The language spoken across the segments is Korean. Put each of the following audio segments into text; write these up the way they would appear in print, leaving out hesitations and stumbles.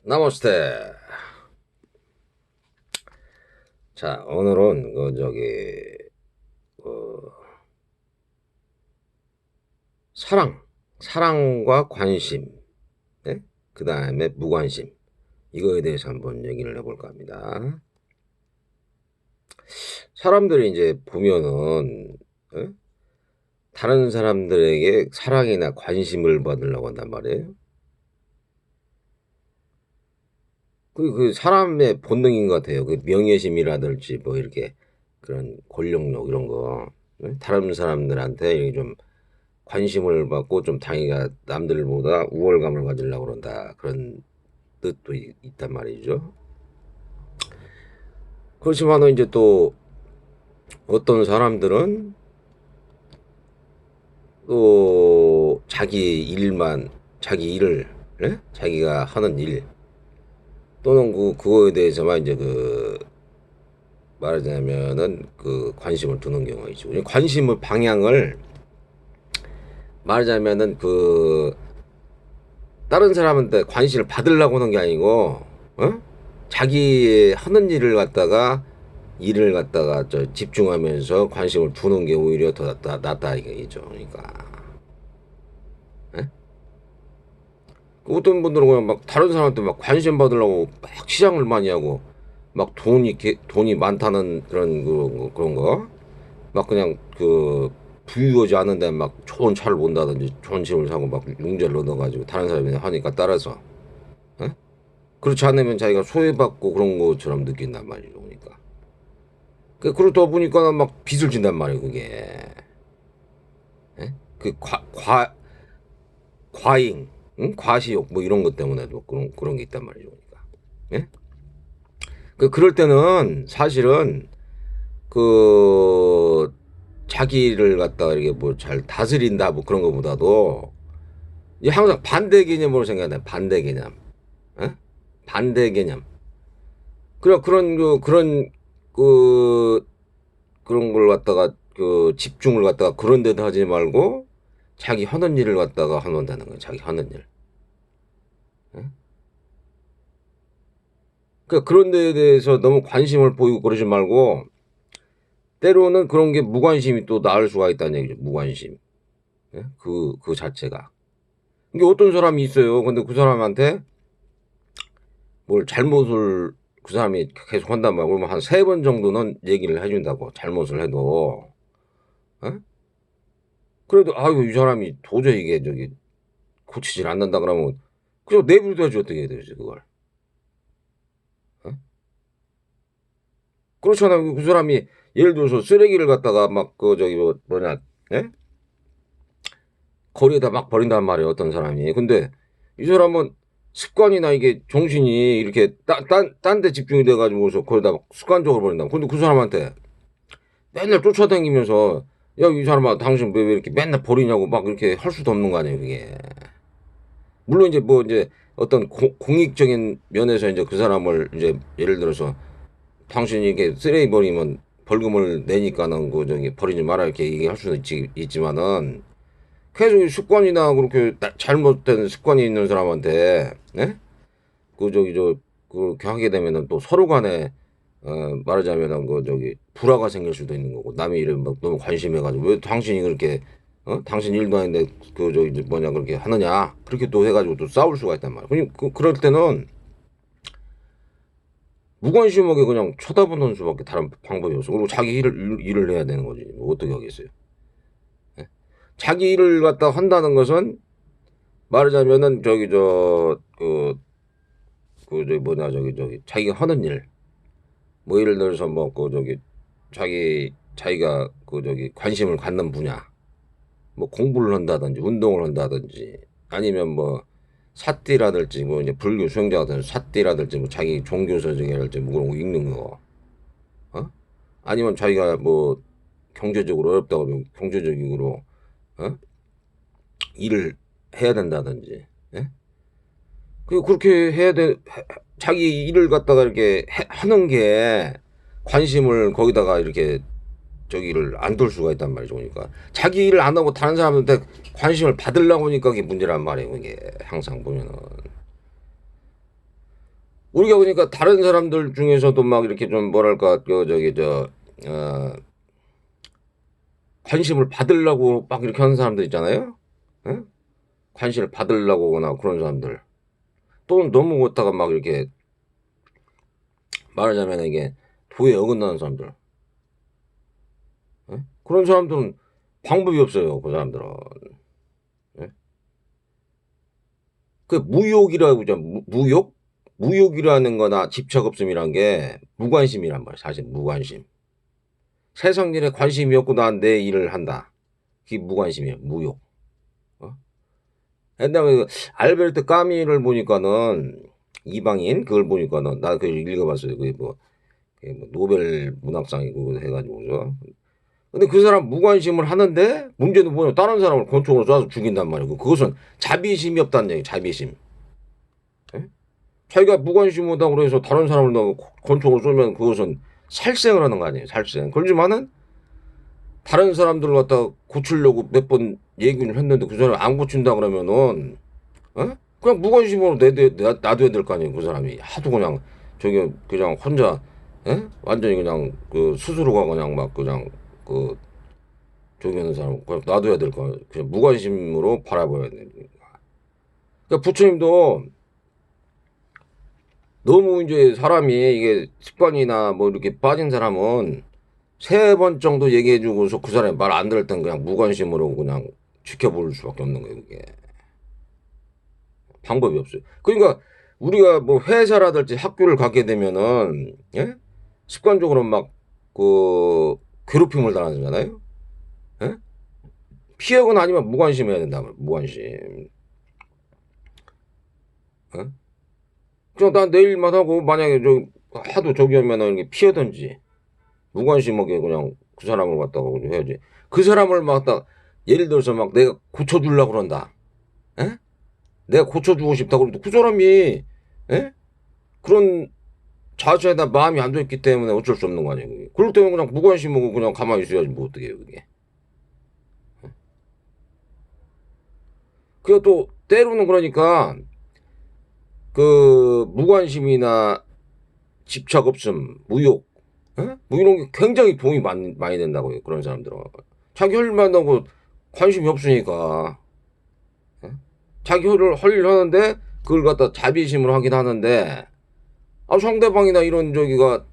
나머스테. 자, 오늘은 그 사랑과 관심, 네? 그 다음에 무관심, 이거에 대해서 한번 얘기를 해볼까 합니다. 사람들이 이제 보면은, 예? 다른 사람들에게 사랑이나 관심을 받으려고 한단 말이에요. 그 사람의 본능인 것 같아요. 그 명예심이라든지 뭐 이렇게 그런 권력욕 이런 거, 예? 다른 사람들한테 이렇게 좀 관심을 받고 좀 자기가 남들보다 우월감을 가지려고 그런다. 그런 뜻도 있단 말이죠. 그렇지만은 이제 또 어떤 사람들은 또 자기 일을, 예? 자기가 하는 일 또는 그거에 대해서만 이제 말하자면은 그 관심을 두는 경우가 있죠. 관심의 방향을 말하자면은 다른 사람한테 관심을 받으려고 하는 게 아니고, 어? 자기 하는 일을 갖다가 집중하면서 관심을 두는 게 오히려 더 낫다 이거죠. 그러니까. 예? 어떤 분들은 그냥 막 다른 사람한테 막 관심 받으려고 막 시장을 많이 하고 막 돈이 많다는 그런 거, 막 그냥 부유하지 않은데 막 좋은 차를 본다든지 좋은 집을 사고 막 융자를 얻어가지고 다른 사람이 하니까 따라서, 예? 그렇지 않으면 자기가 소외받고 그런 것처럼 느낀단 말이죠. 그러니까. 그러다 보니까 막 빚을 진단 말이에요, 그게. 예? 그 과잉, 응? 과시욕, 뭐 이런 것 때문에도 그런 게 있단 말이죠. 그러니까. 예? 그럴 때는 사실은 그, 자기를 갖다가 이렇게 뭐 잘 다스린다, 뭐 그런 것보다도 항상 반대 개념으로 생각해. 반대 개념. 예? 반대 개념. 그, 그런 걸 갖다가 집중을 갖다가 그런 데도 하지 말고 자기 하는 일을 갖다가 하는다는 거예요. 자기 하는 일. 예? 그러니까 그런 데에 대해서 너무 관심을 보이고 그러지 말고 때로는 그런 게 무관심이 또 나을 수가 있다는 얘기죠. 무관심. 예? 그 자체가. 이게 어떤 사람이 있어요. 근데 그 사람한테 뭘 잘못을 그 사람이 계속 한단 말이야. 그러면 한 3번 정도는 얘기를 해준다고. 잘못을 해도. 예? 그래도 아유 이 사람이 도저히 이게 고치질 않는다 그러면 그냥 내버려둬야지 어떻게 해야 되지 그걸. 어? 그렇잖아요. 그 사람이 예를 들어서 쓰레기를 갖다가 막 뭐냐, 예? 거리에다 막 버린단 말이에요. 어떤 사람이. 근데 이 사람은 습관이나 이게 정신이 이렇게 딴 데 집중이 돼가지고서 거기다 막 습관적으로 버린다. 근데 그 사람한테 맨날 쫓아다니면서 야 이 사람아 당신 왜 이렇게 맨날 버리냐고 막 이렇게 할 수도 없는 거 아니에요 그게. 물론 이제 뭐 이제 어떤 공익적인 면에서 이제 그 사람을 이제 예를 들어서 당신이 이게 쓰레기 버리면 벌금을 내니까는 버리지 마라 이렇게 얘기할 수는 있지만은 계속 습관이나 그렇게 잘못된 습관이 있는 사람한테, 네? 그렇게 하게 되면은 또 서로 간에 말하자면은 불화가 생길 수도 있는 거고 남의 일에 막 너무 관심해가지고 왜 당신이 그렇게 당신 일도 아닌데 뭐냐 그렇게 하느냐 그렇게 또 해가지고 또 싸울 수가 있단 말이야. 그럴 때는 무관심하게 그냥 쳐다보는 수밖에 다른 방법이 없어. 그리고 자기 일을 해야 되는 거지. 뭐 어떻게 하겠어요? 예? 자기 일을 갖다 한다는 것은 말하자면은 뭐냐 자기가 하는 일. 뭐 예를 들어서 뭐 자기가 관심을 갖는 분야. 뭐 공부를 한다든지 운동을 한다든지 아니면 뭐 사띠라든지 뭐 이제 불교 수행자 같은 사띠라든지 뭐 자기 종교 서적이랄지 뭐 그런 거 읽는 거. 어? 아니면 자기가 뭐 경제적으로 어렵다고 하면 경제적으로 어? 일을 해야 된다든지, 예? 그렇게 해야 돼. 자기 일을 갖다가 이렇게 하는 게 관심을 거기다가 이렇게 저기를 안 둘 수가 있단 말이죠. 그러니까 자기 일을 안 하고 다른 사람한테 관심을 받으려고 하니까 그게 문제란 말이에요. 이게 항상 보면은. 우리가 그러니까 다른 사람들 중에서도 막 이렇게 좀 뭐랄까 관심을 받으려고 막 이렇게 하는 사람들 있잖아요. 예? 관심을 받으려고 거나 그런 사람들. 또 너무 그렇다가 막 이렇게 말하자면 이게 도에 어긋나는 사람들. 예? 그런 사람들은 방법이 없어요. 그 사람들은. 예? 그 무욕이라고 하죠. 무욕? 무욕이라는 거나 집착 없음이란 게 무관심이란 말이에요. 사실 무관심. 세상 일에 관심이 없고 난 내 일을 한다. 그게 무관심이에요. 무욕. 어? 옛날에 그 알베르트 까미를 보니까는 이방인 그걸 보니까는 나 그 읽어봤어요. 그게 뭐 노벨 문학상이고 해가지고서. 근데 그 사람 무관심을 하는데 문제는 뭐냐? 다른 사람을 권총으로 쏴서 죽인단 말이고 그것은 자비심이 없다는 얘기. 자비심. 예? 자기가 무관심하다고 그래서 다른 사람을 권총으로 쏘면 그것은 살생을 하는 거 아니에요. 살생. 그렇지만은 다른 사람들을 갖다 고치려고 몇 번 얘기를 했는데 그 사람이 안 고친다 그러면은 그냥 무관심으로 놔둬야 될 거 아니에요. 그 사람이 하도 그냥 그냥 혼자 완전히 그냥 그 스스로가 그냥 막 그냥 그 하는 사람 그냥 놔둬야 될 거 아니에요. 그냥 무관심으로 바라봐야 되는 거니까. 그러니까 부처님도 너무 이제 사람이 이게 습관이나 뭐 이렇게 빠진 사람은 3번 정도 얘기해주고서 그 사람이 말 안 들을 땐 그냥 무관심으로 그냥 지켜볼 수밖에 없는 거예요. 그게 방법이 없어요. 그러니까 우리가 뭐 회사라든지 학교를 가게 되면은 습관적으로 막 그 괴롭힘을 당하잖아요. 피해건 아니면 무관심 해야 된다. 무관심. 그냥 난 내일만 하고 만약에 하도 저기 하면은 이렇게 피하든지 무관심하게 그냥 그 사람을 갖다가 해야지. 그 사람을 막 예를 들어서 막 내가 고쳐주려고 그런다. 내가 고쳐주고 싶다 그러면 그 사람이 그런 자세에다 마음이 안 됐기 때문에 어쩔 수 없는 거 아니에요. 그게. 그럴 때는 그냥 무관심하고 그냥 가만히 있어야지 뭐 어떻게 해요 그게. 그리고 또 때로는 그러니까 그 무관심이나 집착 없음, 무욕, 뭐 이런 게 굉장히 도움이 많이 된다고요. 그런 사람들은 자기 할 만하고 관심이 없으니까 자기 할 일 하는데 그걸 갖다 자비심으로 하긴 하는데 상대방이나 이런 저기가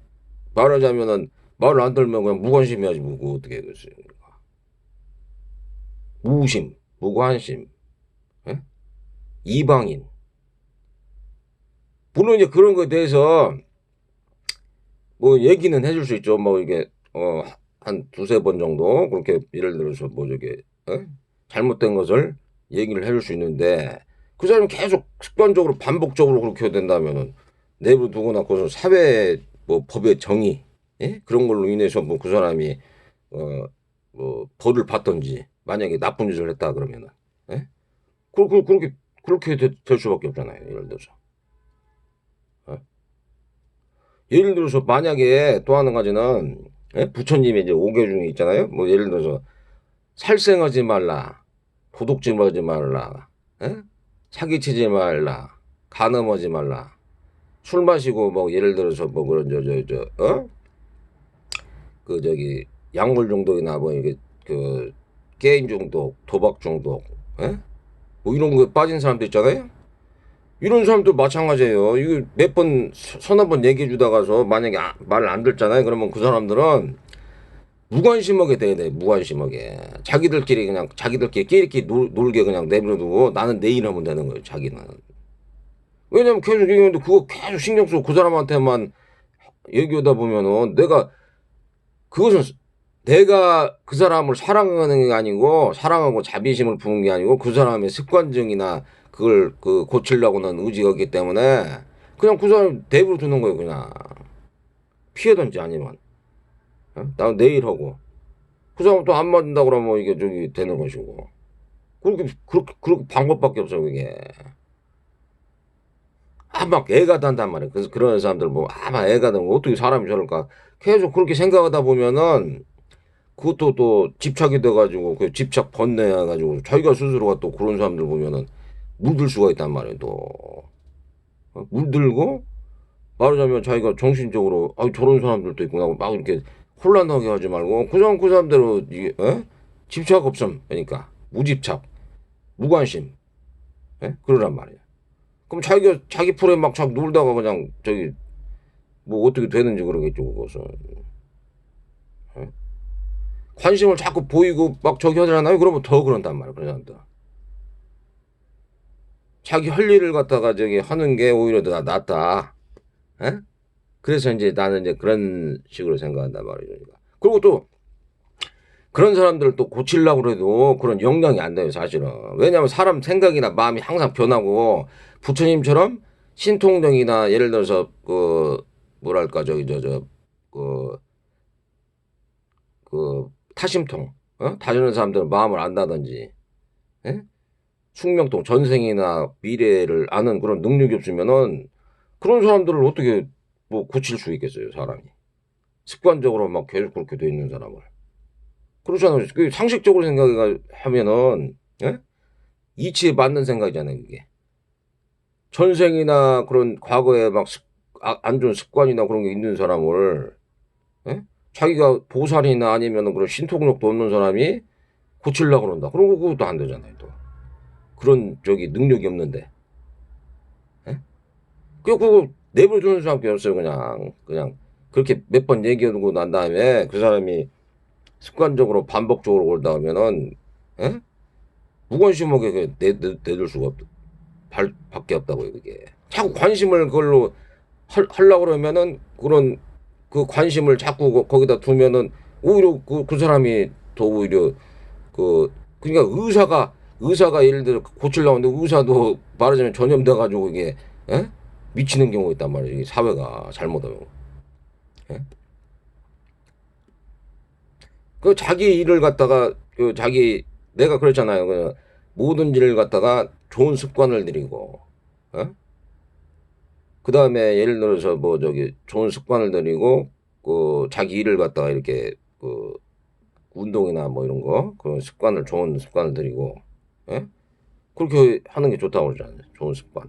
말하자면은 말을 안 들면 그냥 무관심해야지 뭐 어떻게 해겠어요. 무심, 무관심, 이방인. 물론 이제 그런 거에 대해서 뭐 얘기는 해줄 수 있죠. 뭐 이게 한 2-3번 정도 그렇게 예를 들어서 뭐 저게 잘못된 것을 얘기를 해줄 수 있는데 그 사람이 계속 습관적으로 반복적으로 그렇게 된다면은 내버려두거나 그것은 사회 뭐 법의 정의 그런 걸로 인해서 뭐 그 사람이 뭐 벌을 받든지 만약에 나쁜 짓을 했다 그러면은 그렇게 될 수밖에 없잖아요. 예를 들어서. 예를 들어서 만약에 또 하는 가지는 부처님의 이제 5개 중에 있잖아요. 뭐 예를 들어서 살생하지 말라, 도둑질하지 말라, 사기치지 말라, 간음하지 말라, 술 마시고 뭐 예를 들어서 뭐 그런 그 저기 약물 중독이나 뭐 이게 그 게임 중독, 도박 중독, 뭐 이런 거에 빠진 사람들 있잖아요. 이런 사람도 마찬가지예요. 이거 몇 번, 서너 번 얘기해 주다가서 만약에 말을 안 듣잖아요. 그러면 그 사람들은 무관심하게 돼야 돼. 무관심하게. 자기들끼리 끼리끼리 놀게 그냥 내버려두고 나는 내일 하면 되는 거예요. 자기는. 왜냐면 계속 얘기하는데 그거 계속 신경 쓰고 그 사람한테만 얘기하다 보면은 그것은 내가 그 사람을 사랑하는 게 아니고 사랑하고 자비심을 부은 게 아니고 그 사람의 습관증이나 그걸 고치려고는 의지가 없기 때문에 그냥 그 사람 내버려 두는 거예요. 그냥 피하든지 아니면 나 내일 하고 그 사람 또 안 맞는다 그러면 이게 저기 되는 것이고 그렇게 방법밖에 없어요. 그게 막 애가 단단 말이에요. 그래서 그런 사람들 뭐 막 애가 단면 어떻게 사람이 저럴까 계속 그렇게 생각하다 보면은 그것도 또 집착이 돼가지고 그 집착 번뇌해가지고 자기가 스스로가 또 그런 사람들 보면은 물들 수가 있단 말이에요. 또 물들고 말하자면 자기가 정신적으로 저런 사람들도 있구나 하고 막 이렇게 혼란하게 하지 말고 그 사람대로 이게 집착 없음 그러니까 무집착 무관심 그러란 말이야. 그럼 자기가 자기 풀에 막 자꾸 놀다가 그냥 저기 뭐 어떻게 되는지 그러겠죠 그것은. 예? 관심을 자꾸 보이고 막 저기 하잖아요. 그러면 더 그런단 말이야 그런 사람들. 자기 할 일을 갖다가 저기 하는 게 오히려 더 낫다. 예? 그래서 이제 나는 이제 그런 식으로 생각한단 말이죠. 그리고 또 그런 사람들을 또 고치려고 해도 그런 역량이 안 돼요, 사실은. 왜냐하면 사람 생각이나 마음이 항상 변하고 부처님처럼 신통력이나 예를 들어서 뭐랄까 저기 그, 타심통, 다루는 사람들은 마음을 안다든지, 예? 숙명통, 전생이나 미래를 아는 그런 능력이 없으면은 그런 사람들을 어떻게 뭐 고칠 수 있겠어요, 사람이. 습관적으로 막 계속 그렇게 돼 있는 사람을. 그렇잖아요. 그 상식적으로 생각하면은 이치에 맞는 생각이잖아요. 그게 전생이나 그런 과거에 막 안 좋은 습관이나 그런 게 있는 사람을 자기가 보살이나 아니면 그런 신통력도 없는 사람이 고치려고 그런다. 그런 거 그것도 안 되잖아요. 또 그런 저기 능력이 없는데 그거 내버려두는 사람밖에 없어요. 그냥 그렇게 몇 번 얘기하고 난 다음에 그 사람이 습관적으로 반복적으로 올다 하면은 무관심하게 내둘 수가 밖에 없다고요, 그게. 자꾸 관심을 그걸로 하려고 그러면은 그런 그 관심을 자꾸 거기다 두면은 오히려 그 사람이 더 오히려 그러니까 의사가 예를 들어 고치려고 하는데 의사도 말하자면 전염돼 가지고 이게 미치는 경우가 있단 말이에요. 이게 사회가 잘못하면. 예? 그 자기 일을 갖다가 내가 그랬잖아요. 모든 일을 갖다가 좋은 습관을 들이고 그 다음에 예를 들어서 뭐 저기 좋은 습관을 들이고 자기 일을 갖다가 이렇게 운동이나 뭐 이런 거 그런 습관을 좋은 습관을 들이고 그렇게 하는 게 좋다고 그러잖아요. 좋은 습관.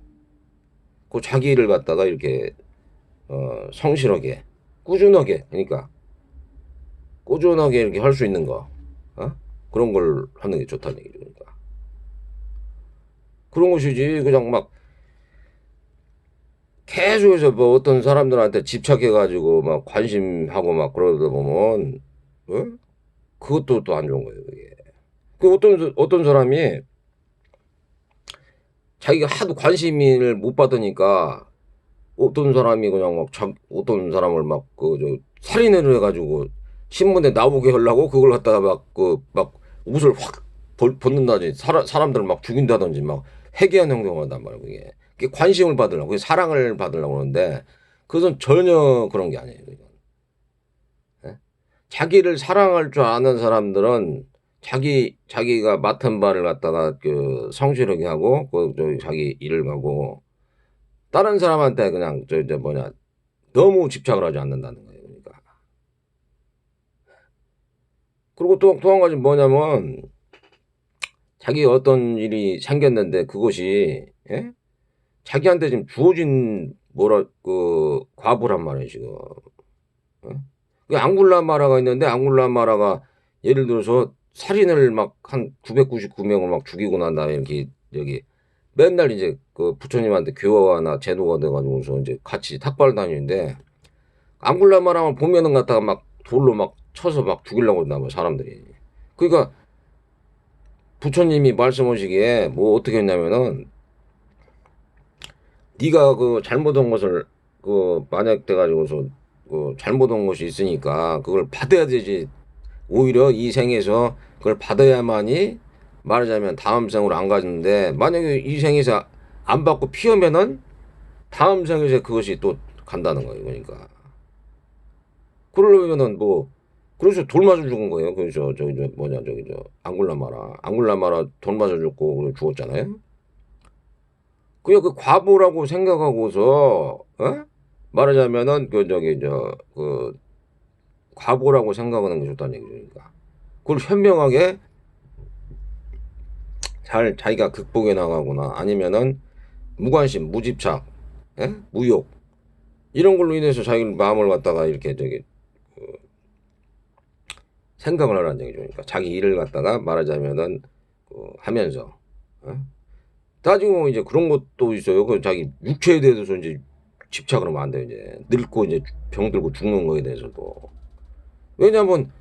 그 자기 일을 갖다가 이렇게 성실하게 꾸준하게 그러니까 꾸준하게 이렇게 할 수 있는 거 그런 걸 하는 게 좋다는 얘기죠. 그러니까 그런 것이지 그냥 막 계속해서 뭐 어떤 사람들한테 집착해가지고 막 관심하고 막 그러다 보면 그것도 또 안 좋은 거예요. 그게. 그 어떤 사람이 자기가 하도 관심을 못 받으니까 어떤 사람이 그냥 막 어떤 사람을 막 살인을 해가지고 신문에 나오게 하려고 그걸 갖다가 막 옷을 확 벗는다든지 사람들을 막 죽인다든지 막 회개한 행동을 한단 말이에요. 그게 관심을 받으려고 그게 사랑을 받으려고 그러는데 그것은 전혀 그런 게 아니에요. 예? 자기를 사랑할 줄 아는 사람들은 자기가 맡은 바를 갖다가 성실하게 하고 자기 일을 가고 다른 사람한테 그냥 너무 집착을 하지 않는다는 거예요. 그러니까. 그리고 또 한 가지 뭐냐면 자기 어떤 일이 생겼는데 그것이 자기한테 지금 주어진 과부란 말이에요 지금. 그 앙굴라마라가 있는데 앙굴라마라가 예를 들어서 살인을 막 한 999명을 막 죽이고 난 다음에 이렇게 여기 맨날 이제 부처님한테 교화나 제도가 돼가지고서 이제 같이 탁발 다니는데 앙굴라마라만 보면은 갖다가 막 돌로 막 쳐서 막 죽이려고 한다 뭐 사람들이. 그러니까 부처님이 말씀하시기에 뭐 어떻게 했냐면은 네가 잘못한 것을 만약 돼가지고서 잘못한 것이 있으니까 그걸 받아야 되지. 오히려 이 생에서 그걸 받아야만이 말하자면 다음 생으로 안 가는데 만약에 이 생에서 안 받고 피하면은 다음 생에서 그것이 또 간다는 거예요. 그러니까 그러려면은 뭐 그래서 돌 맞아 죽은 거예요. 그래서 앙굴라마라 돌 맞아 죽고 죽었잖아요. 그냥 그 과보라고 생각하고서 말하자면은 과보라고 생각하는 게 좋다는 얘기죠. 그러니까 그걸 현명하게 잘 자기가 극복해 나가거나 아니면은 무관심, 무집착, 무욕 이런 걸로 인해서 자기 마음을 갖다가 이렇게 생각을 하라는 얘기죠. 그러니까 자기 일을 갖다가 말하자면은 하면서 따지고 보면 이제 그런 것도 있어요. 그 자기 육체에 대해서 이제 집착을 하면 안 돼요. 이제 늙고 이제 병들고 죽는 거에 대해서도. 왜냐하면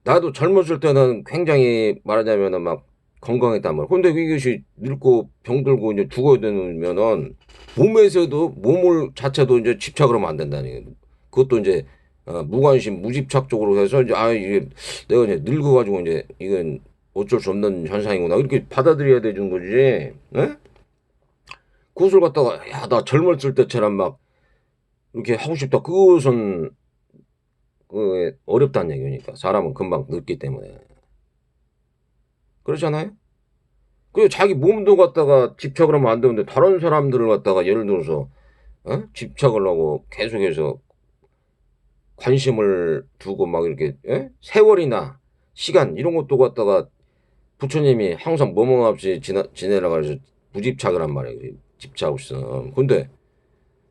나도 젊었을 때는 굉장히 말하자면은 막 건강했단 말이야. 근데 이것이 늙고 병들고 이제 죽어야 되면은 몸에서도 몸을 자체도 이제 집착을 하면 안 된다는 얘기예요. 그것도 이제 무관심, 무집착 쪽으로 해서 이제 이게 내가 이제 늙어가지고 이제 이건 어쩔 수 없는 현상이구나 이렇게 받아들여야 되는 거지. 예? 그것을 갖다가 야 나 젊었을 때처럼 막 이렇게 하고 싶다. 그것은 어렵다는 얘기니까 사람은 금방 늙기 때문에 그렇잖아요. 그 자기 몸도 갖다가 집착을 하면 안 되는데 다른 사람들을 갖다가 예를 들어서 집착을 하고 계속해서 관심을 두고 막 이렇게 세월이나 시간 이런 것도 갖다가 부처님이 항상 머뭇 없이 지내라고 해서 무집착을 한 말이에요. 집착 없음. 근데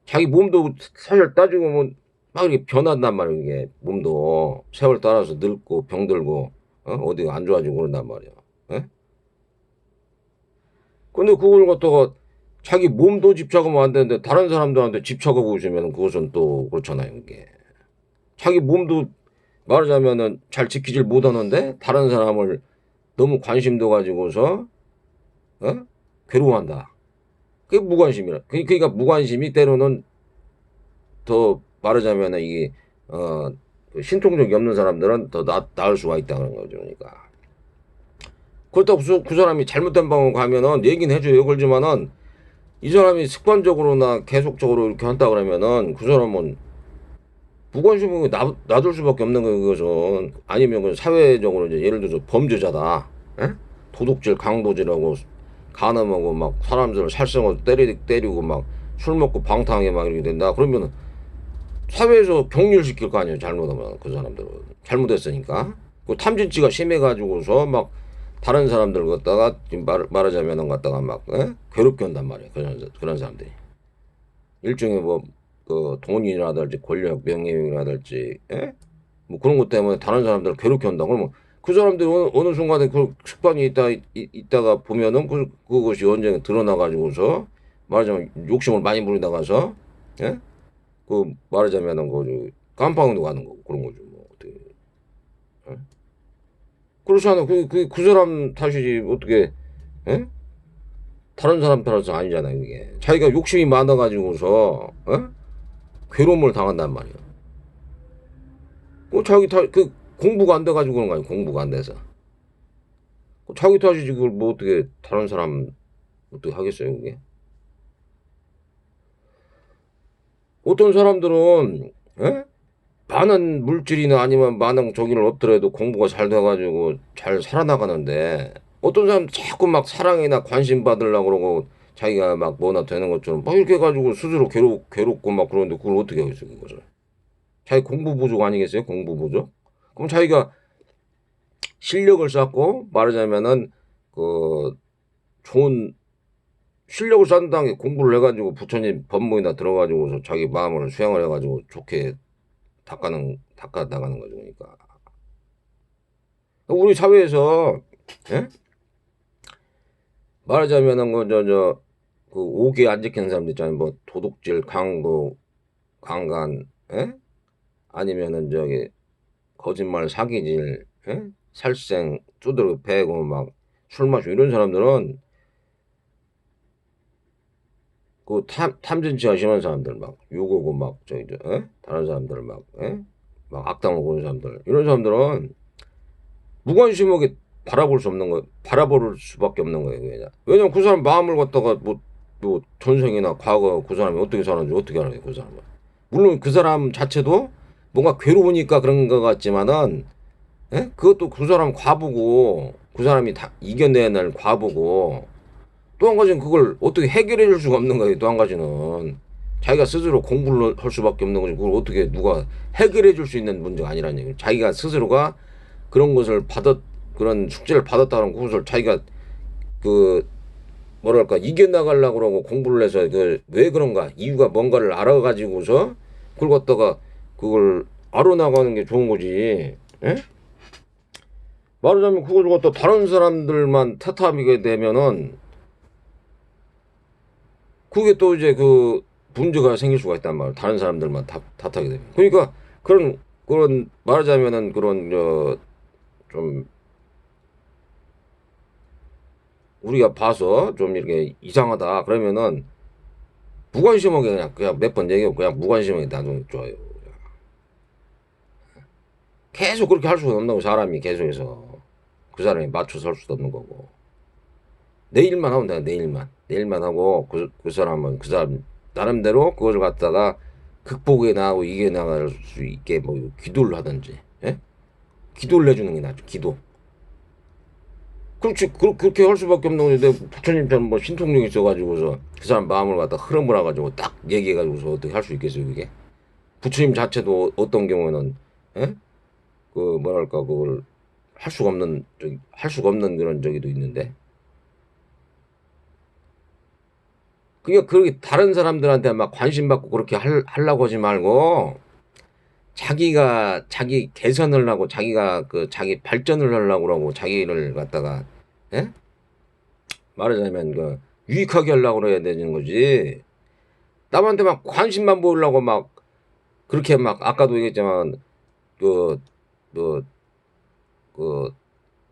자기 몸도 사실 따지고 보면 막 이렇게 변한단 말이에요. 이게 몸도 세월 따라서 늙고 병들고 어디가 안 좋아지고 그런단 말이야. 근데 그걸 갖다가 자기 몸도 집착하면 안 되는데 다른 사람들한테 집착하고 있으면 그것은 또 그렇잖아요. 이게 자기 몸도 말하자면은 잘 지키질 못하는데 다른 사람을 너무 관심도 가지고서 괴로워한다. 그게 무관심이라. 그러니까 무관심이 때로는 더 말하자면은 이게 신통력이 없는 사람들은 더 나을 수가 있다는 거죠. 그러니까 그렇다고 그 사람이 잘못된 방향으로 가면은 얘기는 해줘요. 그렇지만은 이 사람이 습관적으로나 계속적으로 이렇게 한다 그러면은 그 사람은 무관심을 놔둘 수밖에 없는 거예요. 그것은 아니면 그 사회적으로 이제 예를 들어서 범죄자다. 도둑질, 강도질하고 간음하고 막 사람들을 살성을 때리고 막 술 먹고 방탕하게 막 이렇게 된다. 그러면은 사회에서 격리시킬 거 아니에요. 잘못하면 그 사람들은 잘못했으니까. 그 탐진치가 심해가지고서 막 다른 사람들 갖다가 말하자면은 갖다가 막 괴롭게 한단 말이에요. 그런 사람들이 일종의 뭐 돈이라든지 권력, 명예라든지 뭐 그런 것 때문에 다른 사람들을 괴롭게 한다. 그러면 그 사람들이 어느 순간에 그 습관이 있다가 보면은 그것이 언젠가 드러나가지고서 말하자면 욕심을 많이 부리다가서 그 말하자면은 그 깜빵도 가는 거고 그런 거죠. 뭐 어떻게 그렇지 않아. 그 사람 탓이지 어떻게 다른 사람 탓은 아니잖아요. 이게 자기가 욕심이 많아가지고서 괴로움을 당한단 말이야. 자기 그 공부가 안 돼가지고 그런 거 아니야. 공부가 안 돼서. 자기 탓이지 그걸 뭐 어떻게 다른 사람 어떻게 하겠어요. 그게. 어떤 사람들은 많은 물질이나 아니면 많은 저기를 얻더라도 공부가 잘 돼가지고 잘 살아나가는데 어떤 사람 자꾸 막 사랑이나 관심 받으려고 그러고 자기가 막 뭐나 되는 것처럼 막 이렇게 해가지고 스스로 괴롭고 막 그러는데 그걸 어떻게 하겠어요. 그거를. 자기 공부 부족 아니겠어요? 공부 부족? 그럼 자기가 실력을 쌓고 말하자면은 그 좋은 실력을 쌓는다는 게 공부를 해가지고 부처님 법문이나 들어가지고서 자기 마음을 수양을 해가지고 좋게 닦아 나가는 거죠. 그러니까 우리 사회에서 말하자면은 그 오기에 안 지키는 사람들 있잖아요. 뭐 도둑질, 강도, 강간, 아니면은 거짓말, 사기질, 살생, 두드러 패고 막 술 마시고 이런 사람들은 그 탐진치가 심한 사람들 막 욕하고 막 다른 사람들 막 악담하고 그런 사람들 이런 사람들은 무관심하게 바라볼 수밖에 없는 거예요. 왜냐면 그 사람 마음을 갖다가 뭐 전생이나 과거 그 사람이 어떻게 살았는지 어떻게 알아요. 그 사람은 물론 그 사람 자체도 뭔가 괴로우니까 그런 것 같지만은 그것도 그 사람 과보고 그 사람이 다 이겨내낼 과보고 또 한 가지는 그걸 어떻게 해결해 줄 수가 없는 거예요. 또 한 가지는 자기가 스스로 공부를 할 수밖에 없는 거지 그걸 어떻게 누가 해결해 줄 수 있는 문제가 아니라는 얘기예요. 자기가 스스로가 그런 것을 그런 숙제를 받았다는 것을 자기가 그 뭐랄까 이겨나가려고 그러고 공부를 해서 왜 그런가 이유가 뭔가를 알아가지고서 그걸 갖다가 그걸 알아나가는 게 좋은 거지. 예? 말하자면 그걸 갖다 다른 사람들만 탓하게 되면은 그게 또 이제 그 문제가 생길 수가 있단 말이야. 다른 사람들만 탓하게 되면. 그러니까 그런 말하자면은 그런 좀 우리가 봐서 좀 이렇게 이상하다 그러면은 무관심하게 그냥 몇 번 얘기하고 그냥 무관심하게 놔두는 게 좋아요. 계속 그렇게 할 수가 없는 거 사람이 계속해서 그 사람이 맞춰 설 수도 없는 거고 내 일만 하면 돼. 내 일만 하고 그 사람은 그 사람 나름대로 그걸 갖다가 극복해 나가고 이겨 나갈 수 있게 뭐 기도를 하든지 예? 기도를 해주는 게 낫죠. 기도. 그렇지 그렇게 할 수밖에 없는 거지. 내 부처님처럼 뭐 신통력이 있어가지고서 그 사람 마음을 갖다 흐름을 해가지고 딱 얘기해가지고서 어떻게 할 수 있겠어요 그게. 부처님 자체도 어떤 경우에는 예? 그 뭐랄까 그걸 할 수가 없는 그런 저기도 있는데 그게 그렇게 다른 사람들한테 막 관심 받고 그렇게 하려고 하지 말고 자기가 자기 개선을 하고 자기가 그 자기 발전을 하려고 그러고 자기를 갖다가 예? 말하자면 그 유익하게 하려고 그래야 되는 거지. 남한테 막 관심만 보이려고 막 그렇게 막 아까도 얘기했지만 그 그 그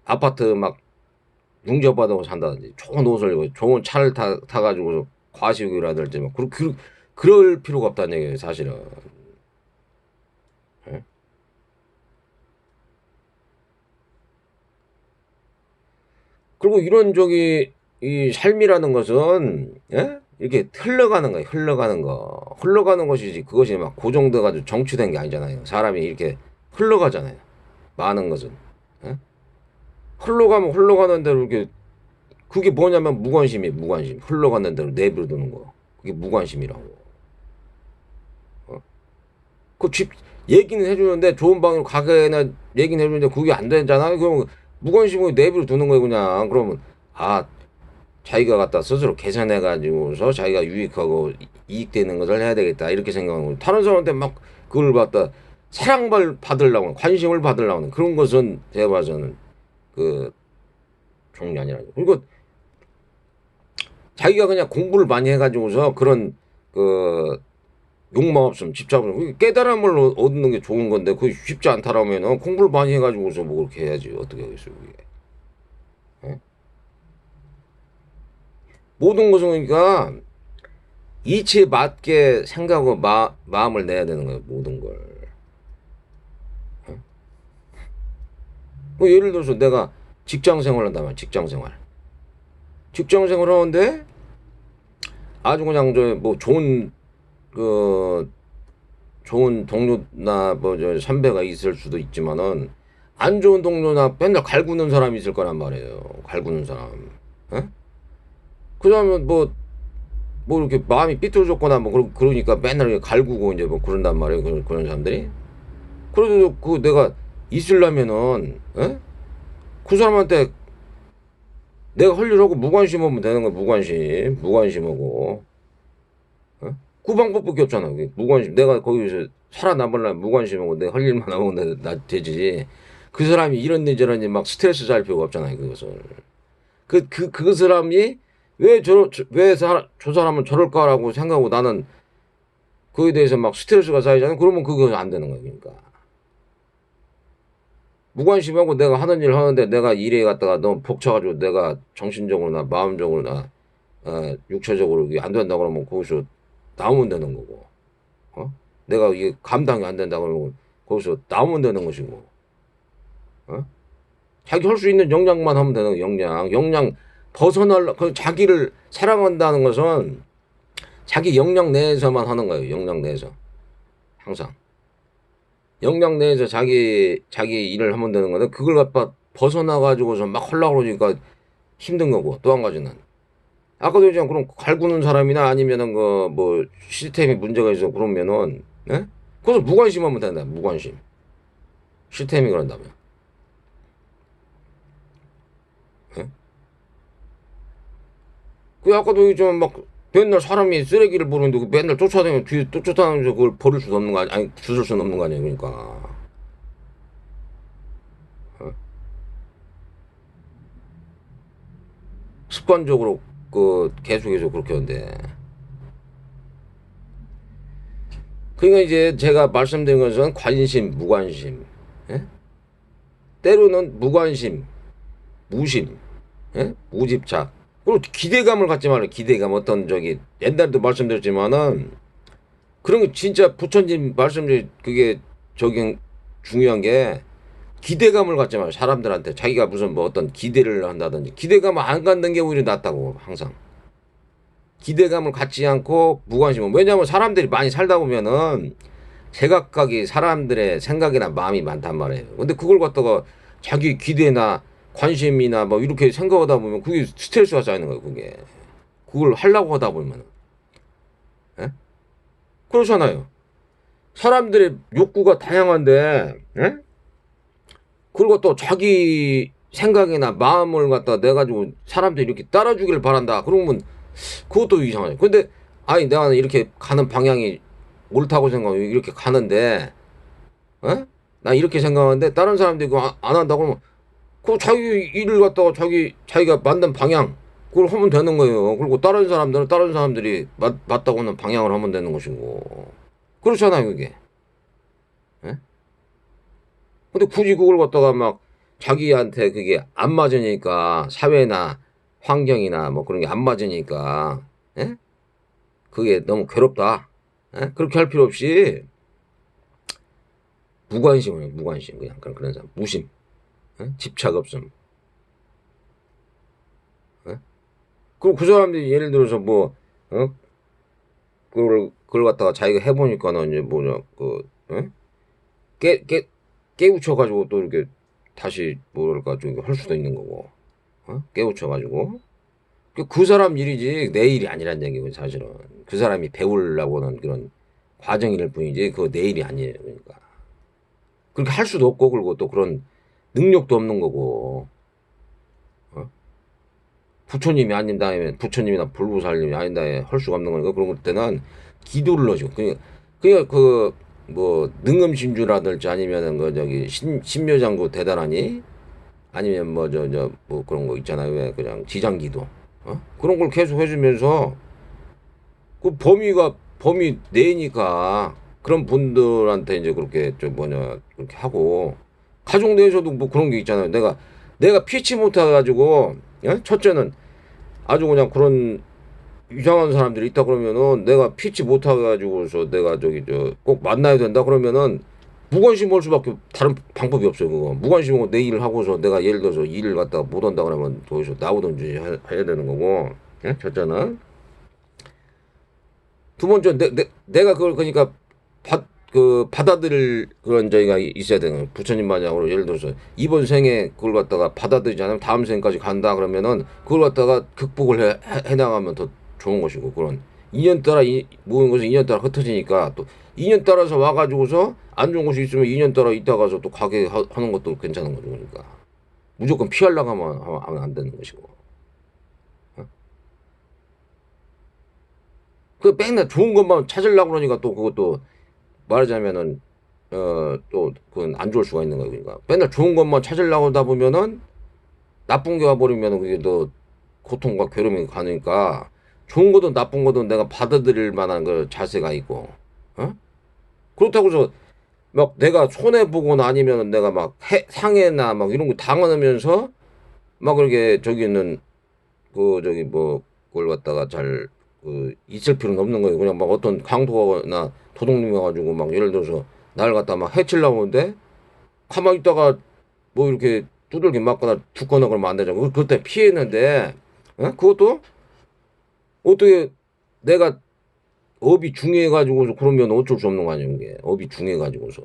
아파트 막 융자받아고 산다든지 좋은 옷을 입고 좋은 차를 타가지고 과시욕이라든지 막 그럴 필요가 없다는 얘기예요 사실은. 예? 그리고 이런 저기 이 삶이라는 것은 예? 이렇게 흘러가는 거예요. 흘러가는 것이지 그것이 막 고정돼 가지고 정취된 게 아니잖아요. 사람이 이렇게 흘러가잖아요. 많은 것은 예? 흘러가면 흘러가는 대로 이렇게 그게 뭐냐면 무관심 흘러가는 대로 내버려두는 거 그게 무관심이라고. 어? 집 얘기는 해주는데 좋은 방으로 가게나 얘기는 해주는데 그게 안 되잖아. 그럼 무관심으로 내버려두는 거예요 그냥. 그러면 아 자기가 갖다 스스로 계산해 가지고서 자기가 유익하고 이익되는 것을 해야 되겠다 이렇게 생각하고 다른 사람한테 막 그걸 갖다 사랑을 받으려고 관심을 받으려고 그런 것은 제가 봐서는 그 좋은 게 아니라 그리고 자기가 그냥 공부를 많이 해가지고서 그런 그 욕망 없음 집착 없음 깨달음을 얻는 게 좋은 건데 그게 쉽지 않다라면 공부를 많이 해가지고서 뭐 그렇게 해야지 어떻게 하겠어요 그게. 예? 모든 것은 그러니까 이치에 맞게 생각하고 마음을 내야 되는 거예요 모든 걸. 어? 뭐 예를 들어서 내가 직장 생활을 한다면 직장 생활을 하는데 아주 그냥 저 뭐 그 좋은 동료나 뭐 저 선배가 있을 수도 있지만은 안 좋은 동료나 맨날 갈구는 사람이 있을 거란 말이에요. 갈구는 사람. 예? 그러면 뭐 이렇게 마음이 삐뚤어졌거나 뭐 그러니까 맨날 이렇게 갈구고 이제 뭐 그런단 말이에요. 그런 사람들이. 그래도 그 내가 있으려면은 예? 그 사람한테 내가 할 일하고 무관심하면 되는 거야. 무관심하고. 어? 그 방법밖에 없잖아. 무관심. 내가 거기서 살아남으려면 무관심하고 내가 할 일만 하면 나 되지. 그 사람이 이런 일 저런 일 막 스트레스 살 필요가 없잖아요. 그것을. 그 사람이 저 사람은 저럴까라고 생각하고 나는 그에 대해서 막 스트레스가 쌓이잖아요. 그러면 그거 안 되는 거예요. 그러니까. 무관심하고 내가 하는 일 하는데 내가 일에 갔다가 너무 벅차가지고 내가 정신적으로나 마음적으로나 육체적으로 이게 안 된다 그러면 거기서 나오면 되는 거고. 어? 내가 이게 감당이 안 된다 그러면 거기서 나오면 되는 것이고. 어? 자기 할 수 있는 역량만 하면 되는 거 역량 그 자기를 사랑한다는 것은 자기 역량 내에서만 하는 거예요. 역량 내에서 항상 역량 내에서 자기 일을 하면 되는 건데 그걸 갖다 벗어나 가지고서 막 하려고 그러니까 힘든 거고 또 한 가지는 아까도 얘기한 그럼 갈구는 사람이나 아니면은 그 뭐 시스템에 문제가 있어 그러면은 예? 그래서 무관심하면 된다. 무관심 시스템이 그런다면 예? 그 아까도 좀막 맨날 사람이 쓰레기를 버리는데 맨날 쫓아다니면 뒤에 쫓아다니면서 그걸 버릴 수도 없는 거 아니, 아니 주술 수는 없는 거 아니에요. 그러니까 어? 습관적으로 그 계속해서 그렇게 하는데 그러니까 이제 제가 말씀드린 것은 관심, 무관심, 예? 때로는 무관심, 무심, 예? 무집착. 그리고 기대감을 갖지 말아요. 기대감 어떤 저기 옛날에도 말씀드렸지만은 그런 게 진짜 부처님 말씀드린 그게 저기 중요한 게 기대감을 갖지 말아요. 사람들한테 자기가 무슨 뭐 어떤 기대를 한다든지 기대감을 안 갖는 게 오히려 낫다고 항상. 기대감을 갖지 않고 무관심은 왜냐하면 사람들이 많이 살다 보면은 제각각이 사람들의 생각이나 마음이 많단 말이에요. 근데 그걸 갖다가 자기 기대나 관심이나 뭐 이렇게 생각하다 보면 그게 스트레스가 쌓이는 거예요. 그게 그걸 하려고 하다 보면 예? 그렇잖아요. 사람들의 욕구가 다양한데 예? 그걸 갖다 자기 생각이나 마음을 갖다 내 가지고 사람들이 이렇게 따라주기를 바란다. 그러면 그것도 이상해요. 근데 아니 내가 이렇게 가는 방향이 옳다고 생각하고 이렇게 가는데 에? 나 이렇게 생각하는데 다른 사람들이 그거 안 한다고 그러면 그 자기 일을 갖다가 자기가 만든 방향 그걸 하면 되는 거예요. 그리고 다른 사람들은 다른 사람들이 맞다고 하는 방향을 하면 되는 것이고 그렇잖아요 그게. 에? 근데 굳이 그걸 갖다가 막 자기한테 그게 안 맞으니까 사회나 환경이나 뭐 그런 게 안 맞으니까 에? 그게 너무 괴롭다. 에? 그렇게 할 필요 없이 무관심을 무관심 그냥 그런 사람 무심 에? 집착 없음. 에? 그리고 그 사람들이 예를 들어서 뭐 어? 그걸 갖다가 자기가 해보니까는 이제 뭐냐 그 에? 깨우쳐가지고 또 이렇게 다시 뭐랄까 좀 할 수도 있는 거고 어? 깨우쳐가지고 그 사람 일이지 내 일이 아니란 얘기고 사실은 그 사람이 배우려고 하는 그런 과정일 뿐이지 그거 내 일이 아니에요. 그러니까 그렇게 할 수도 없고 그리고 또 그런 능력도 없는 거고 어? 부처님이 아닌 다음에 부처님이나 불구살님이 아닌 다음에 할 수가 없는 거니까 그런 것 때는 기도를 넣어줘. 그러니까 그 뭐 능음신주라든지 아니면은 그 저기 신묘장구 대단하니 아니면 뭐 뭐 그런 거 있잖아요. 왜 그냥 지장기도 어? 그런 걸 계속 해주면서 그 범위 내니까 그런 분들한테 이제 그렇게 좀 뭐냐 그렇게 하고 가족 내에서도 뭐 그런 게 있잖아요. 내가 피치 못해가지고 예? 첫째는 아주 그냥 그런 이상한 사람들이 있다 그러면은 내가 피치 못해가지고서 내가 저기 저 꼭 만나야 된다 그러면은 무관심 올 수밖에 다른 방법이 없어요. 그거 무관심하고 내 일을 하고서 내가 예를 들어서 일을 갖다가 못 한다 그러면 거기서 나오든지 해야 되는 거고 예? 첫째는 두 번째 내가 그걸 그러니까 받아들일 그런 저희가 있어야 되는 거예요. 부처님 마냥으로 예를 들어서 이번 생에 그걸 갖다가 받아들이지 않으면 다음 생까지 간다 그러면은 그걸 갖다가 극복을 해나가면 더 좋은 것이고 그런 인연 따라 모든 것은 인연 따라 흩어지니까 또 인연 따라서 와가지고서 안 좋은 것이 있으면 인연 따라 있다가서 또 가게 하는 것도 괜찮은 거죠. 그러니까 무조건 피하려고 하면 안 되는 것이고. 그 맨날 좋은 것만 찾으려고 그러니까 또 그것도 말하자면은 또 그건 안 좋을 수가 있는 거예요. 그러니까 맨날 좋은 것만 찾으려고 하다 보면은 나쁜 게 와버리면은 그게 더 고통과 괴로움이 가니까 좋은 거든 나쁜 거든 내가 받아들일 만한 그 자세가 있고 어? 그렇다고 해서 막 내가 손해 보거나 아니면은 내가 막 상해나 막 이런 거 당하면서 막 그렇게 저기는 그 저기 뭐 그걸 갖다가 잘 그 있을 필요는 없는 거예요. 그냥 막 어떤 강도나 도둑놈이 와가지고 막 예를 들어서 날 갖다 막 해치려고 하는데 가만히 있다가 뭐 이렇게 두들겨 맞거나 죽거나 그러면 안 되잖아. 그때 피했는데 어? 그것도 어떻게 내가 업이 중요해가지고서 그러면 어쩔 수 없는 거 아니에요. 이게 업이 중요해가지고서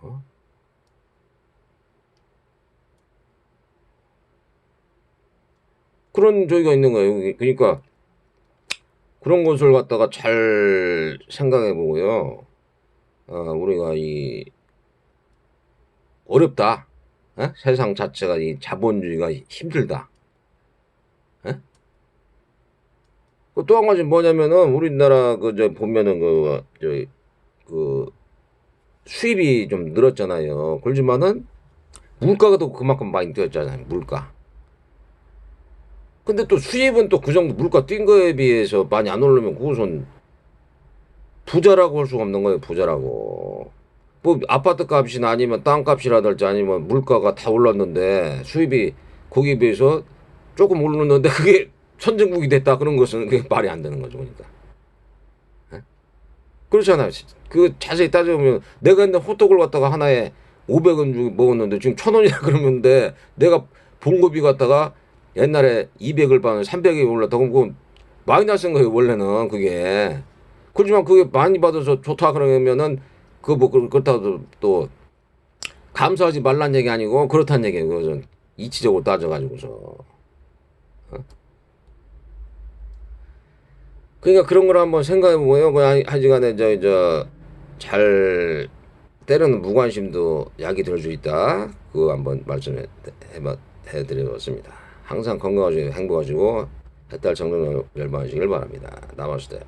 어? 그런 저기가 있는 거예요. 그러니까 그런 것을 갖다가 잘 생각해 보고요. 우리가 이 어렵다. 에? 세상 자체가 이 자본주의가 힘들다. 에? 또 한 가지 뭐냐면은 우리나라 그저 보면은 그 수입이 좀 늘었잖아요. 그렇지만은 물가가 또 그만큼 많이 뛰었잖아요. 물가. 근데 또 수입은 또 그 정도 물가 뛴 거에 비해서 많이 안 오르면 그것은 부자라고 할 수가 없는 거예요. 부자라고. 뭐 아파트 값이나 아니면 땅 값이라든지 아니면 물가가 다 올랐는데 수입이 거기에 비해서 조금 오르는데 그게 선진국이 됐다 그런 것은 그게 말이 안 되는 거죠. 그러니까. 예? 그렇잖아요. 그 자세히 따져보면 내가 근데 호떡을 갖다가 하나에 500원 주고 먹었는데 지금 1,000원이라 그러는데 내가 봉급이 갖다가 옛날에 200을 받는 300이 올랐다 그럼 그 마이너스인 거예요. 원래는 그게. 그렇지만 그게 많이 받아서 좋다 그러면은 그 뭐 그렇다고 또 감사하지 말란 얘기 아니고 그렇다는 얘기예요. 그것은 이치적으로 따져가지고서. 어? 그러니까 그런 걸 한번 생각해보고요. 그 하여간에 잘 때로는 무관심도 약이 될 수 있다. 그거 한번 해드려봤습니다. 항상 건강하시고 행복하시고 해탈 정전 열반하시길 바랍니다. 나마스테.